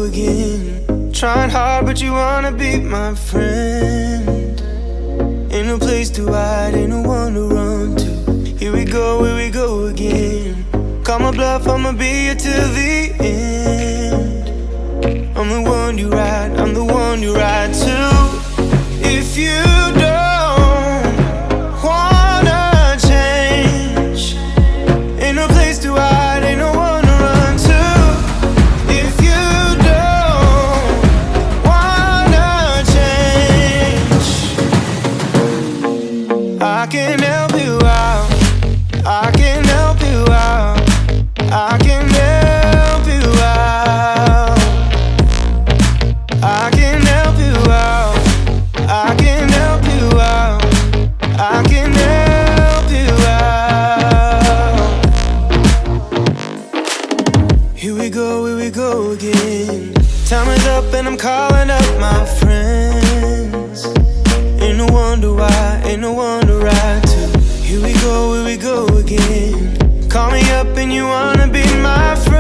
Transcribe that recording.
again. Trying hard but you wanna be my friend. Ain't no place to hide, ain't no one to run to. Here we go again. Call my bluff, I'ma be here till the end. I'm the one you ride, I'm the one you ride to. If you don't wanna change, ain't no place to hide, ain't no one to run to. If you don't wanna change, I can help you out, I can help you out, I can help you out, I can help you out, I can help you out, I can help you out. Here we go again. Time is up and I'm calling up my friends. Ain't no wonder why, ain't no one to ride to. Here we go again. Call me up and you wanna be my friend.